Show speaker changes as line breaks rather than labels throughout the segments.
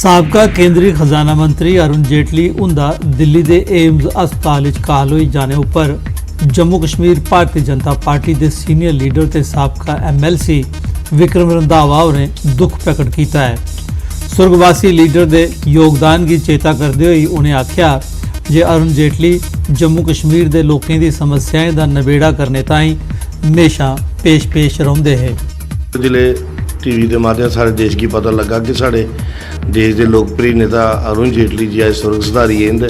ਸਾਬਕਾ ਕੇਂਦਰੀ ਖਜ਼ਾਨਾ ਮੰਤਰੀ अरुण जेटली उंदा दिल्ली के एम्स अस्पताल काल होई जाने उपर जम्मू कश्मीर भारतीय जनता पार्टी के सीनियर लीडर ते साबका MLC विक्रम रंधावा ने दुख प्रकट किया है। सुरगवासी लीडर के योगदान की चेता करते हुए उन्हें आख्या जे अरुण जेटली जम्मू कश्मीर के लोगों की समस्याएं का नबेड़ा करने ताईं हमेशा पेश रहिंदे है।
जिले टीवी के माध्यम सारे देश की पता लगा कि साढ़े देश के लोकप्रिय नेता अरुण जेटली जी आज स्वर्ग सिधारी इंद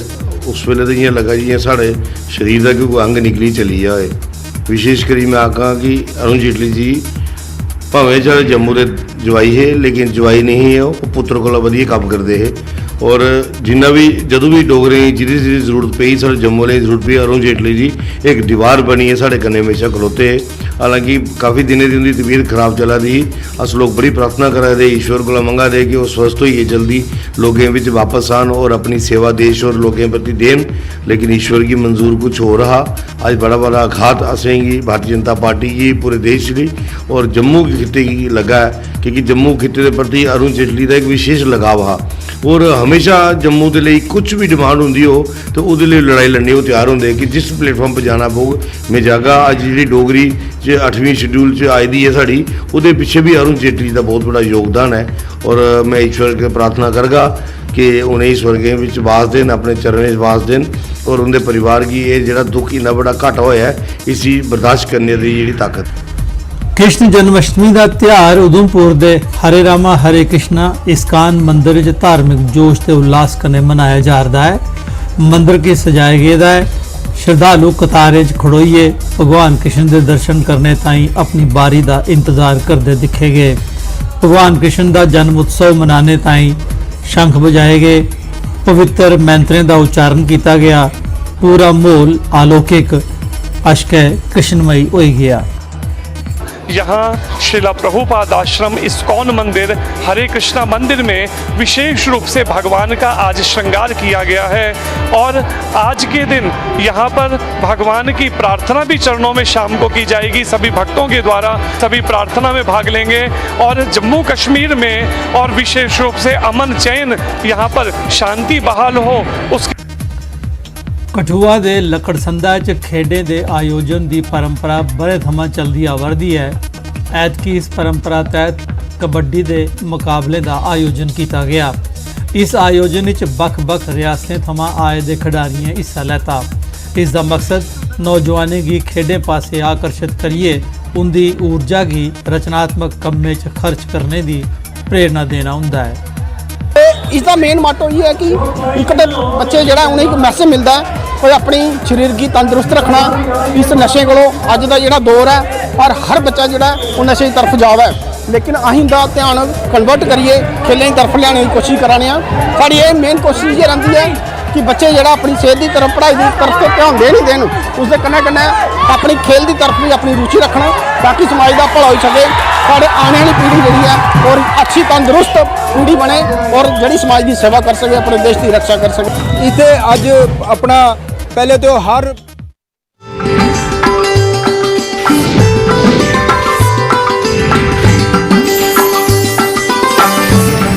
उस वेले तो इं लगा जी साढ़े शरीर का कोई अंग निकली चली जाए। विशेष करी मैं आखा कि अरुण जेटली जी भावें चाहे जम्मू के जवाई है लेकिन जवाई नहीं है, वो पुत्र को वधिया काम करते हैं और जिन्ना भी जदों भी डोगरे जिहदी जरूरत पई साढ़े जम्मू वाले जरूरत पई अरुण जेटली जी एक दीवार बनी है साढ़े कन्ने हमेशा खलोते है। हालांकि काफ़ी दिनों की उनकी तबीयत खराब चला दी, अस लोग बड़ी प्रार्थना करा दे ईश्वर को मंगा दे कि वो स्वस्थ होइए जल्दी लोगों में वापस आन और अपनी सेवा देश और लोगों प्रति देन, लेकिन ईश्वर की मंजूर कुछ हो रहा। आज बड़ा बड़ा आघात असेंगी भारतीय जनता पार्टी की पूरे देश की और जम्मू के खिते की लगा है क्योंकि जम्मू खिते के प्रति अरुण जेटली का एक विशेष लगाव है और हमेशा जम्मू के लिए कुछ भी डिमांड होंगी हो तो वो लड़ाई लड़ने वो तैयार होंगे कि जिस प्लेटफॉर्म पर जाना पऊगा मैं जागा। अज जी डोगरी 8वीं शेड्यूल आई दी है साड़ी वो पिछे भी अरुण जेटली का बहुत बड़ा योगदान है और मैं ईश्वर के प्रार्थना करगा कि उन्हें स्वर्गें में वास देन, अपने चरणें वास देन और उनके परिवार की ये जो दुख इन्ना बड़ा घाटा होया है इसी बर्दाश्त करने की जी ताकत।
कृष्ण जन्माष्टमी का त्यौहार उधमपुर के हरे रामा हरे कृष्णा इस्कान मंदिर च धार्मिक जोश ते उल्लास कन्नै मनाया जा रहा है। मंदिर की सजाया गया है। श्रद्धालु कतारे च खड़ोइए भगवान कृष्ण के दर्शन करने ताईं अपनी बारी का इंतजार करते दिखे गए। भगवान कृष्ण का जन्म उत्सव मनाने ताईं शंख बजाए गए, पवित्र मंत्रें का उच्चारण किया गया। पूरा माहौल अलौकिक अशकै कृष्णमयी हो गया।
यहाँ श्रीला प्रभुपाद आश्रम इस्कॉन मंदिर हरे कृष्णा मंदिर में विशेष रूप से भगवान का आज श्रृंगार किया गया है और आज के दिन यहाँ पर भगवान की प्रार्थना भी चरणों में शाम को की जाएगी। सभी भक्तों के द्वारा सभी प्रार्थना में भाग लेंगे और जम्मू कश्मीर में और विशेष रूप से अमन चैन यहाँ पर शांति बहाल हो उसकी
कठुआ के लकड़संदा च खेडे के आयोजन की परंपरा बड़े थमां चलती आ रही है। ऐतकी इस परंपरा तहत कबड्डी के मुकाबले का आयोजन किया गया। इस आयोजन में बख-बख रियासतें थमां आए दे खिडारियों हिस्सा लेता। इसका मकसद नौजवानों की खेडे पासे आकर्षित करिए उनकी ऊर्जा की रचनात्मक कम्मे च खर्च करने की प्रेरणा देना हुंदा है।
इसका मेन मोटो ये है कि एक बच्चे जो उन्हें मैसेज मिलता है कोई अपनी शरीर की तंदुरुस्त रखना इस नशे को अज का जो दौर है और हर बच्चा जोड़ा वो नशे की तरफ जावे, लेकिन अं ध्यान कन्वर्ट करिए खेलों की तरफ लियाने की कोशिश कराने। साड़ी ये मेन कोशिश ये रहती है कि बच्चे जो अपनी सेहत की तरफ पढ़ाई की तरफ तो ध्यान देन ही देन, उसके कन्नै कन्नै अपनी खेल की तरफ भी अपनी रुचि रखना ताकि समाज का भला हो सके, साढ़े आने वाली पीढ़ी जी है और अच्छी तंदुरुस्त पीढ़ी बने और जी समाज की सेवा कर सके, अपने देश की रक्षा कर सके।
इतने अज अपना पहले तो हर